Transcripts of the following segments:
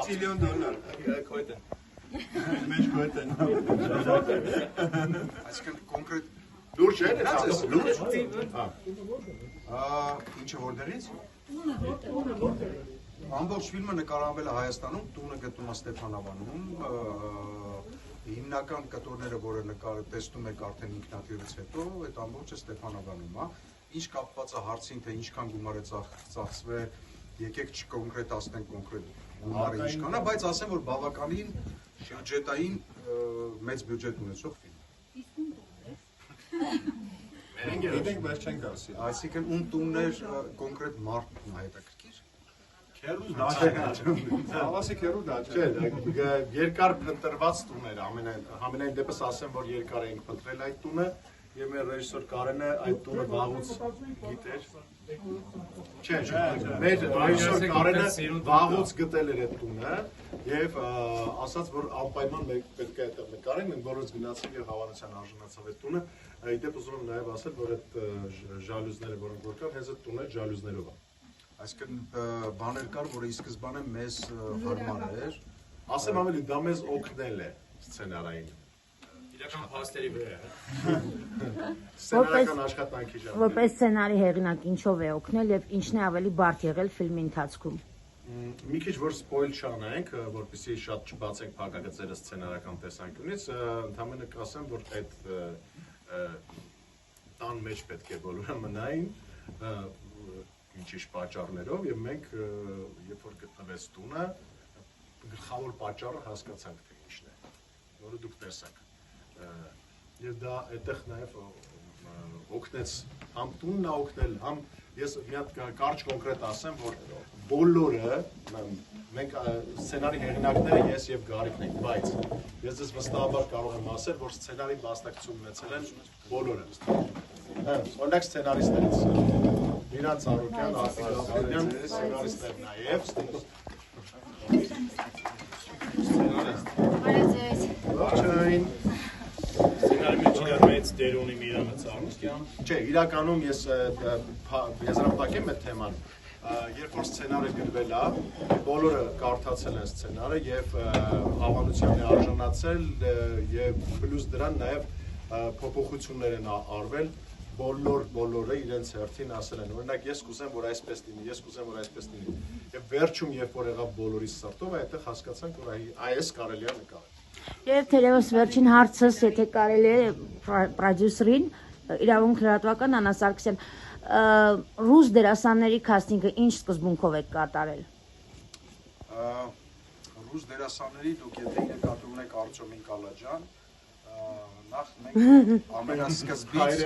Միլիոն դոլար, քոյտեն։ Մեջ քոյտեն։ Այսինքն կոնկրետ լուրջ է, լուրջ։ Ինչը որտեղից։ Ամբողջ ֆիլմը նկարահանվել է Հայաստանում, տունը գտնվում է Ստեփանավանում, հիմնական կտորները, որը տեսնում եք արդեն ինքնաթիռից հետո, այդ ամբողջը Ստեփանավանում է, ինչ կապված է հարցին, թե ինչքան գումար է ծախսվել, եկեք չկոնկրետացնենք կոնկրետ գումարը ինչքան է, բայց ասեմ, որ բավականին բյուջետային մեծ բյուջետ ունեցող ֆիլմ։ Մենք բայց չենք ասի։ Այսինքն ում տուններ կոնկրետ մարդն է հետաքրքիր։ Քերու դա չէ։ Հավասի քերու դա չէ։ Երկար փնտրված տուներ, ամենայն դեպս ասեմ, որ երկար էինք փնտրել այդ տունը, եւ մեր ռեժիսոր Կարենը այդ տունը վաղուց գիտեր։ Չէ, մեր ռեժիսոր Կարենը վաղուց գտել էր այդ տունը եւ ասաց, որ անպայման պետք է այդտեղ նկարենք, մենք բոլորս գնացինք եւ հավանության արժանացավ այդ տունը։ Իդեպ ուզում եմ նաեւ ասել, որ այդ ժալյուզները, որոնք որ կան, հենց այդ տունը ժալյուզներով է։ Այսինքն բաներ կար, որը ի սկզբանե մեզ հարմար էր։ Ասեմ ավելի, դա մեզ օգնել է սցենարային։ Իրական փաստերի վրա։ Սցենարական աշխատանքի ժամանակ։ Որպես սցենարի հեղինակ ինչով է օգնել եւ ինչն է ավելի բարդ եղել ֆիլմի ընթացքում։ Մի քիչ որ սպոյլ չանենք, որպեսզի շատ չբացենք փակագծերը սցենարական տեսանկյունից, ընդհանրապես կասեմ, որ այդ տան մեջ պետք է բոլորը մնային ինչ-ինչ պատճառներով եւ մենք երբ որ գտնվեց տունը գլխավոր պատճառը հասկացանք թե ինչն է, որը դուք տեսաք։ Եվ դա այդտեղ նաեւ օգնեց համ տունն է օգնել, համ ես մի հատ կարճ կոնկրետ ասեմ, որ բոլորը մենք սցենարի հեղինակները ես եւ Գարիկն ենք, բայց ես ձեզ վստահաբար կարող եմ ասել, որ սցենարի մասնակցություն ունեցել են բոլորը։ Օրինակ սցենարիստներից Միրանց Արոկյան, Արտիկ Գաբրելյան, սցենարիստներ նաեւ։ Ողջույն։ Սցենարի մեջ իրար մեծ դեր ունի Միրանը Ծառուկյան։ Չէ, իրականում ես եզրափակեմ այդ թեման։ Երբ որ սցենարը գրվել է, բոլորը կարդացել են սցենարը եւ հավանության է արժանացել եւ պլյուս դրան նաեւ փոփոխություններ են արվել, բոլորը իրենց հերթին ասել են, օրինակ ես կուզեմ, որ այսպես լինի, ես կուզեմ, որ այսպես լինի։ Եվ վերջում, երբ որ եղավ բոլորի սրտով, այդտեղ հասկացանք, որ այս կարելի է նկարել։ Եվ թերևս վերջին հարցս, եթե կարելի է պրոդյուսերին, իրավունք լրատվական Աննա Սարգսյան, ռուս դերասանների քաստինգը ինչ սկզբունքով եք կատարել։ Ռուս դերասանների դուք եթե նկատում եք Արտյոմին Կալաջյան, նախ մենք ամենասկզբից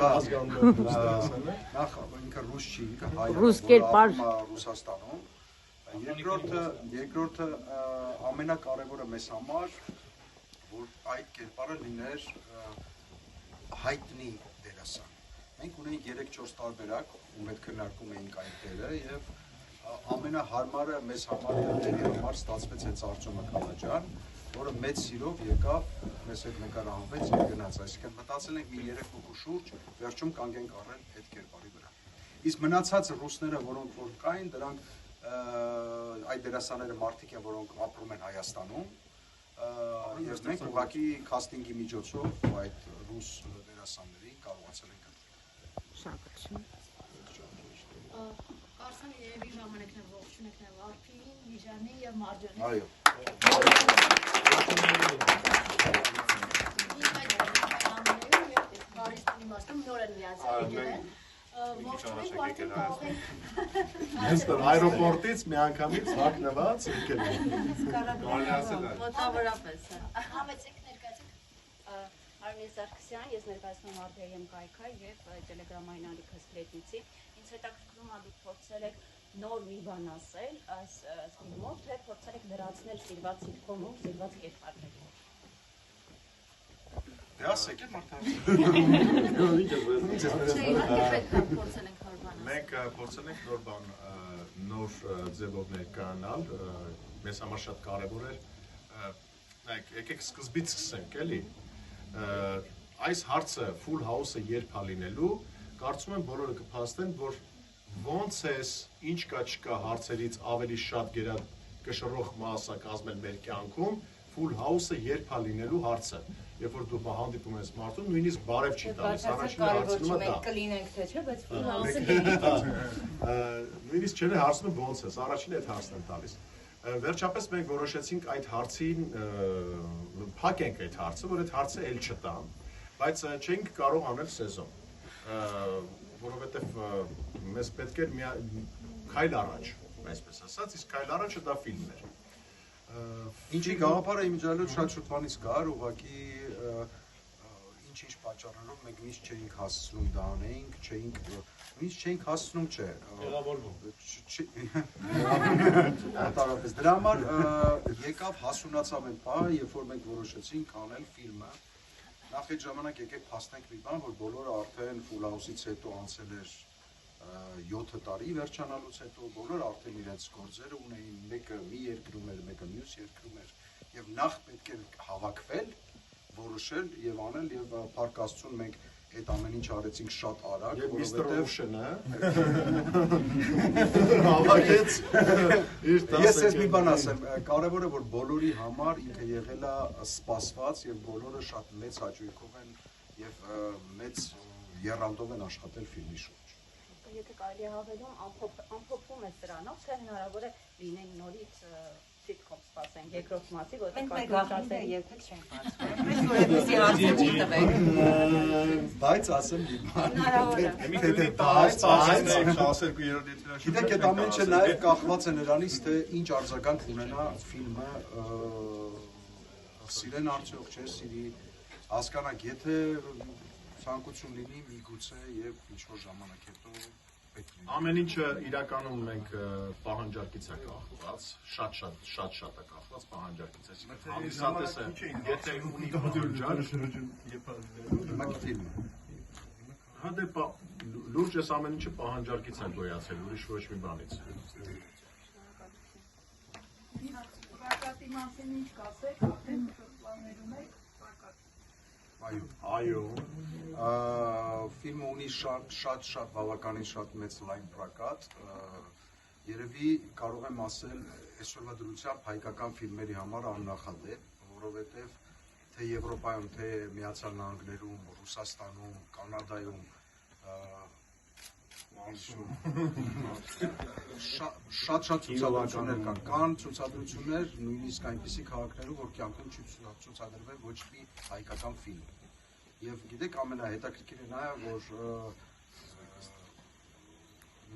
նախ ինքը ռուս չի, ինքը հայ է, Ռուսաստանում։ Երկրորդը ամենակարևորը մեզ համար, որ այդ կերպարը լիներ հայտնի դերասան։ Մենք ունենք 3-4 տարբերակ, ում հետ քննարկում էինք այդ դերը եւ ամենահարմարը մեզ համար դերի համար ստացվեց հենց Արտյոմ Կալաջյան, որը մեծ սիրով եկավ, մեզ հետ նկարահանվեց եւ գնաց, այսինքն մտածել ենք մի 3 հոգու շուրջ, վերջում կանգենք առնել այդ կերպարի վրա։ Իսկ մնացած ռուսները, որոնք որ կային, դրանք այդ դերասանները մարդիկ են, որոնք ապրում են Հայաստանում, եւ մենք ուղղակի քաստինգի միջոցով այդ ռուս դերասանների կարողացել ենք Կարծեմ երևի ժամանակն է ողջուն եկնել Արփին, Վիժանին եւ Մարջանին։ Այո։ Բարիստի իմաստում նոր են միացել եկել։ Ողջույն արդեն կարող եք։ Այստեղ այրոպորտից մի անգամից հագնված եկել ենք։ Մոտավորապես։ Համեցեք ներկայացեք Արմեն Սարգսյան, ես ներկայացնում եմ RTM կայքա եւ Տելեգրամային ալիքը Սպրետնիցի։ Ինձ հետաքրքրում է դուք փորձել եք նոր մի բան ասել այս ֆիլմով, թե փորձել եք լրացնել սիրված սիտկոմում սիրված կերպարներին։ Դե ասեք մարդիկ։ Մենք փորձել ենք նոր բան, նոր ձևով ներկայանալ, մեզ համար շատ կարևոր էր։ Նայեք, եկեք սկզբից սկսենք, էլի։ Այս հարցը full house-ը երբ է լինելու, կարծում եմ բոլորը կփաստեն, որ ոնց ես ինչ կա չկա հարցերից ավելի շատ կշռող մասը կազմել մեր կյանքում, full house-ը երբ է լինելու հարցը։ Երբ որ դու հանդիպում ես մարդուն, նույնիսկ բարև չի տալիս, առաջին հարցնում է դա։ Կլինենք թե չէ, բայց full house-ը նույնիսկ չէ հարցնում ոնց ես, առաջին այդ հարցն եմ տալիս։ Վերջապես մենք որոշեցինք այդ հարցին փակենք այդ հարցը, որ այդ հարցը էլ չտան, բայց չենք կարող անել սեզոն, որովհետև մեզ պետք էր քայլ առաջ, այսպես ասած, իսկ քայլ առաջը դա ֆիլմն էր։ Ինչի գաղափարը իմիջիալոց շատ շուտ բանից կար, ուղղակի ինչ-ինչ պատճառներով մենք միշտ չէինք հասցնում դա անեինք, միշտ չէինք հասցնում, չէ։ Տարապես դրա համար եկավ հասունացավ այն պահը, երբ որ մենք որոշեցինք անել ֆիլմը։ Նախ այդ ժամանակ եկեք փաստենք մի բան, որ բոլորը արդեն Full House-ից հետո անցել էր 7 տարի վերջանալուց հետո բոլորը արդեն իրենց գործերը ունեին, մեկը մի երկրում էր, մեկը մյուս երկրում էր, եւ նախ պետք էր հավաքվել, որոշել եւ անել եւ Փառք Աստծուն մենք այդ ամեն ինչ արեցինք շատ արագ, որովհետեւ հավաքեց ես մի բան ասեմ, կարևորը որ բոլորի համար ինքը եղել է սպասված եւ բոլորը շատ մեծ հաճույքով են եւ մեծ եռանդով են աշխատել ֆիլմի շուրջ։ Եթե կարելի է հավելում, ամփոփում է սրանով, թե հնարավոր է լինեն նորից sitcom սպասենք երկրորդ մասի, որտեղ կարծրացել երբեք չեն բացվել։ Մենք որևէ հարցեր տվեք։ Բայց ասեմ մի բան։ Գիտեք, այդ ամեն ինչը նաև կախված է նրանից, թե ինչ արձագանք ունենա ֆիլմը, սիրեն արդյոք չէ, սիրի, հասկանանք, եթե ցանկություն լինի, միգուցե եւ ինչ-որ ժամանակ հետո պետք է։ Ամեն ինչը իրականում մենք պահանջարկից է կախված, շատ է կախված պահանջարկից է։ Հանդիսատեսը եթե ունի պահանջարկ, հա դե լուրջ էս ամեն ինչը պահանջարկից է գոյացել, ուրիշ ոչ մի բանից։ Պրակատի մասին ինչ կասեք, արդեն պլաններում եք պրակատ։ Այո։ Ֆիլմը ունի շատ բավականին շատ մեծ լայն պրակատ, երևի կարող եմ ասել այսօրվա դրությամբ հայկական ֆիլմերի համար աննախադեպ, որովհետև թե Եվրոպայում, թե Միացյալ Նահանգներում, Ռուսաստանում, Կանադայում շատ ցուցադրություններ կան ցուցադրություններ նույնիսկ այնպիսի քաղաքներում, որ կյանքում չի ցուցադրվել ոչ մի հայկական ֆիլմ։ Եվ գիտեք, ամենահետաքրքիրը նա է, որ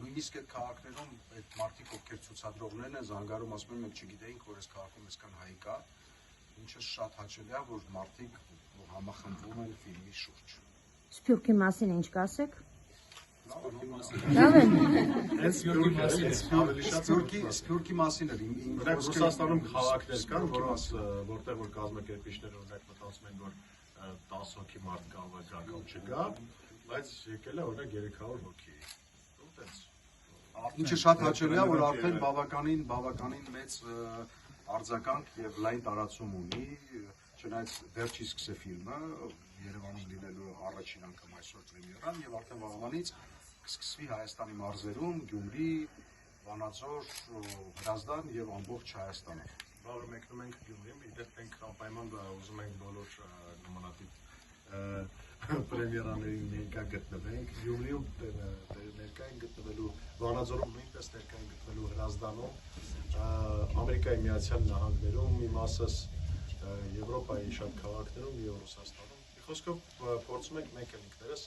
նույնիսկ այդ քաղաքներում այդ մարդիկ, ովքեր ցուցադրողներն են, զանգարում ասում են, մենք չգիտեինք, որ այս քաղաքում այսքան հայ կա, ինչը շատ հաճելի է, որ մարդիկ համախմբվում են ֆիլմի շուրջ։ Սփյուռքի մասին ինչ կասեք։ Լավ է։ Սփյուռքի մասին էր իմ Ռուսաստանում քաղաքներ կան, որտեղ որ կազմակերպիչները օրինակ մտածում են, որ 10 հոգի մարդ կարող է գա կամ չգա, բայց եկել է օրինակ 300 հոգի։ Ինչը շատ հաճելի է, որ արդեն բավականին մեծ արձագանք եւ լայն տարածում ունի, չնայած դեռ չի սկսել ֆիլմը, Երևանում լինելու առաջին անգամ այսօր պրեմիերան եւ արդեն վաղվանից կսկսվի Հայաստանի մարզերում, Գյումրի, Վանաձոր, Հրազդան եւ ամբողջ Հայաստանը։ Բավարար մեկնում ենք Գյումրի, իդեպ մենք անպայման ուզում ենք բոլոր նմանատիպ պրեմիերաների ներկա գտնվենք, Գյումրիում ներկա են գտնվելու, Վանաձորում նույնպես ներկա են գտնվելու, Հրազդանում, Ամերիկայի Միացյալ Նահանգներում, մի մասս Եվրոպայի շատ քաղաքներում եւ Ռուսաստանում։ Խոսքով փորձում ենք մենք ինքներս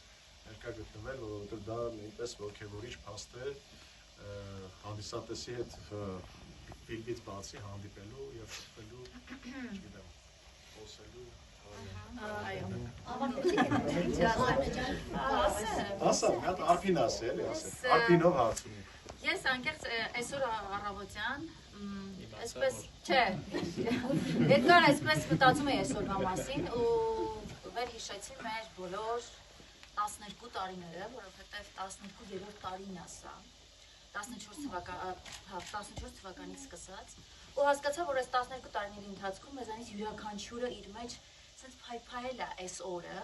ներկա գտնվել, որովհետեւ դա նույնպես ոգևորիչ փաստ է հանդիսատեսի հետ ֆիլմից բացի հանդիպելու եւ շփվելու, չգիտեմ, խոսելու։ Ասա, մի հատ Արփին ասի, էլի ասի։ Արփինով հարց ունի։ Ես անկեղծ այսօր առավոտյան այսպես չէ։ Երկար այսպես մտածում էի այսօրվա մասին ու վերհիշեցի մեր բոլոր 12 տարիները, որովհետև 12-րդ տարին է սա։ 14 թվականից սկսած ու հասկացա, որ այս 12 տարիների ընթացքում մեզանից յուրաքանչյուրը իր մեջ ցած փայփայել է այս օրը,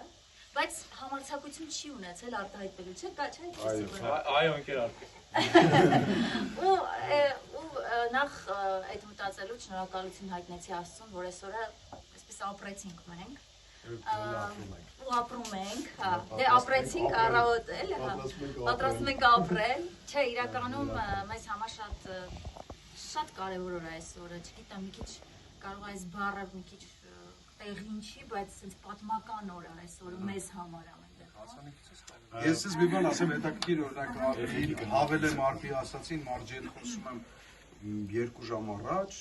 բայց համարձակություն չի ունեցել արտահայտվելու, չէ՞, կա չէ՞։ Այո, ընկեր Արփին։ Ու նախ այդ մտածելու շնորհակալություն հայտնեցի Աստծուն, որ այսօրը այսպես ապրեցինք մենք։ Ու ապրում ենք, հա, դե ապրեցինք առավոտել, հա, պատրաստում ենք ապրել, չէ, իրականում մեզ համար շատ կարևոր օր է այս օրը, չգիտեմ, մի քիչ կարող է այս բառը մի քիչ տեղին չի, բայց sense պատմական օր է այս օրը մեզ համար ամենտեղ։ Ես ես մի բան ասեմ, հետաքրքիր օրինակ հավել եմ Արփի ասացին, Մարջիել խոսում եմ 2 ժամ առաջ,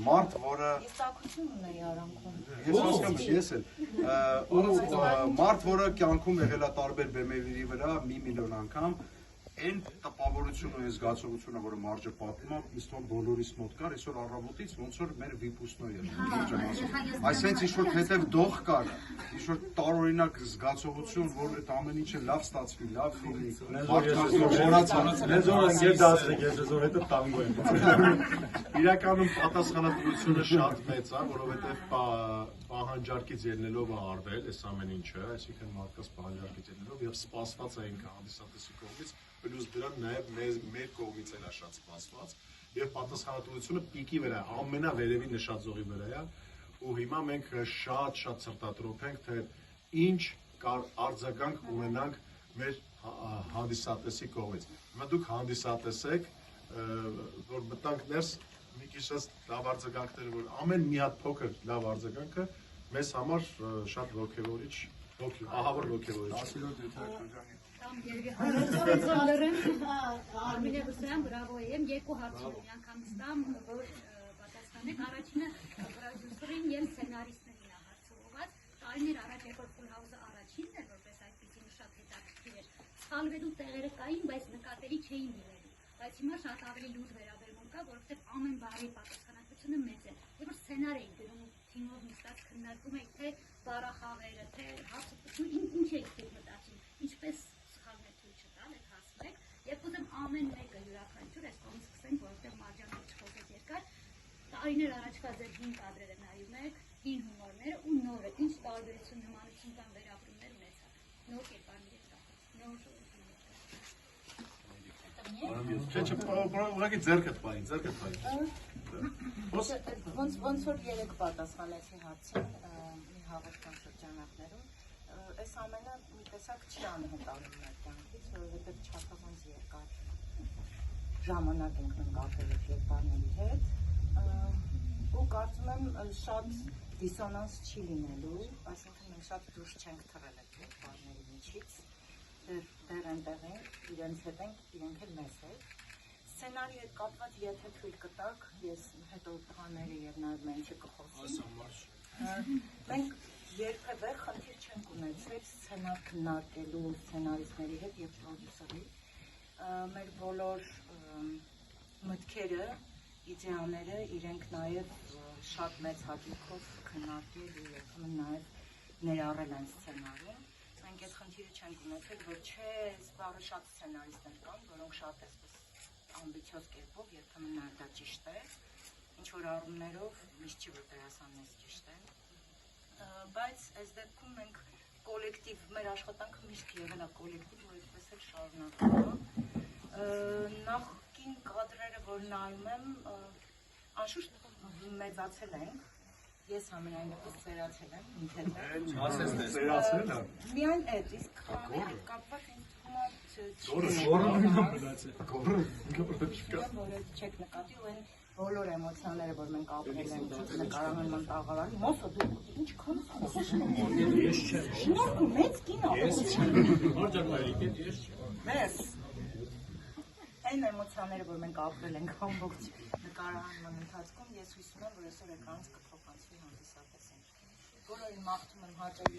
մարդ, որը Ես ցանկություն ունեի արանքում։ ես հասկանում եմ, ես էլ մարդ, որը կյանքում եղել է տարբեր բեմերի վրա 1 միլիոն անգամ, այն տպավորությունը ու զգացողությունը, որը Մարջը պատմում է, ինձ թվում բոլորիս մոտ կար, այսօր առավոտից ոնց որ մեր վիպուսնոյ էր։ Այսինքն ինչ-որ հետև դող կար, ինչ-որ տարօրինակ զգացողություն, որ այդ ամեն ինչը լավ ստացվի, լավ ֆիլմի, Իրականում պատասխանատվությունը շատ մեծ է, որովհետև պահանջարկից ելնելով է արվել այս ամեն ինչը, այսինքն մարդկանց պահանջարկից ելնելով եւ սպասված է ինքը հանդիսատեսի կողմից, պլյուս դրան նաեւ մեր կողմից էլ է շատ սպասված եւ պատասխանատվությունը պիկի վրա, ամենավերևի նշածողի վրա է, ու հիմա մենք շատ սրտատրոփ ենք, թե ինչ արձագանք ունենանք մեր հանդիսատեսի կողմից։ Հիմա դուք հանդիսատես եք, որ մտանք ներս մի քիչ լավ արձագանքները, որ ամեն մի հատ փոքր լավ արձագանքը մեզ համար շատ ոգևորիչ, ահավոր ոգևորիչ։ Արմինե Հուսեյան, բրավո եմ, երկու հարց ունեմ, մի անգամ ստամ, որ պատասխանեք, առաջինը պրոդյուսերին եւ սցենարիստներին է հարցը ուղղված, տարիներ առաջ երբ Full House-ը առաջինն էր, որպես այդպեսին շատ հետաքրքիր էր, սխալվելու տեղերը կային, բայց նկատելի չէին լինելու, բայց հիմա շատ ավելի լուրջ վերաբերմունք կա, որովհետեւ ամեն բառի պատասխանատվությունը մեծ է, երբ որ սցենար էինք գրում, թիմով նստած քննարկում էինք, թե բառախաղերը, թե հարցը, ինչ էինք մտածում, ինչպես Երբ ուզեմ ամեն մեկը յուրաքանչյուր այս կողմից սկսենք, որովհետև Մարջանը չխոսեց երկար, տարիներ առաջվա ձեր հին կադրերը նայում եք, հին հումորները ու նորը, ինչ տարբերություն, նմանություն կամ վերապրումներ ունեցա, նոր կերպարների Ուղղակի ձեռքդ պային։ Ոնց որ երեք պատասխանեցի հարցին մի հաղորդման շրջանակներում, այս ամենը մի տեսակ չի անհետանում մեր կյանքից, որովհետև չափազանց երկար ժամանակ ենք մենք ապրել երկարների հետ, ու կարծում եմ շատ դիսոնանս չի լինելու, այսինքն մենք շատ դուրս չենք թռել այդ երկարների միջից, դեռ այնտեղ ենք, իրենց հետ ենք, իրենք էլ մեզ հետ։ Սցենարի հետ կապված եթե թույլ կտակ, ես հետո տղաները եւ նաեւ մենք կխոսենք։ Մենք երբևէ խնդիր չենք ունեցել սցենար քննարկելու սցենարիստների հետ եւ պրոդյուսերի։ Մեր բոլոր մտքերը, իդեաները իրենք նաեւ շատ մեծ հաճույքով քննարկել ու երբեմն նաեւ ներառել են սցենարում։ Մենք այդ խնդիրը չենք ունեցել, որ չէ, սպառը շատ սցենարիստներ կան, որոնք շատ էսպես ամբիցիոզ կերպով երբեմն նաեւ դա ճիշտ է, ինչ որ առումներով միշտ չի որ դերասաններից ճիշտ են։ Բայց այս դեպքում մենք կոլեկտիվ, մեր աշխատանքը միշտ եղել է կոլեկտիվ, որ այդպես էլ շարունակվում է։ Նախկին կադրերը, որ նայում եմ, անշուշտ մեծացել ենք, ես ամենայն դեպս սերացել եմ, ինքետ Սերացել է։ Միայն այդ, իսկ քանի հետ կապված ինձ թվում է չեք նկատի ու այն բոլոր էմոցիաները, որ մենք ապրել ենք նկարահանման տաղավարում, մոսո դու ինչքան խոսում ես։ Շնորհակալ մեծ կինո։ Մեզ։ Այն էմոցիաները, որ մենք ապրել ենք ամբողջ նկարահանման ընթացքում, ես հույս ունեմ, որ այսօր էկրանից կփոխանցվի հանդիսատեսին, որը մաղթում եմ հաճելի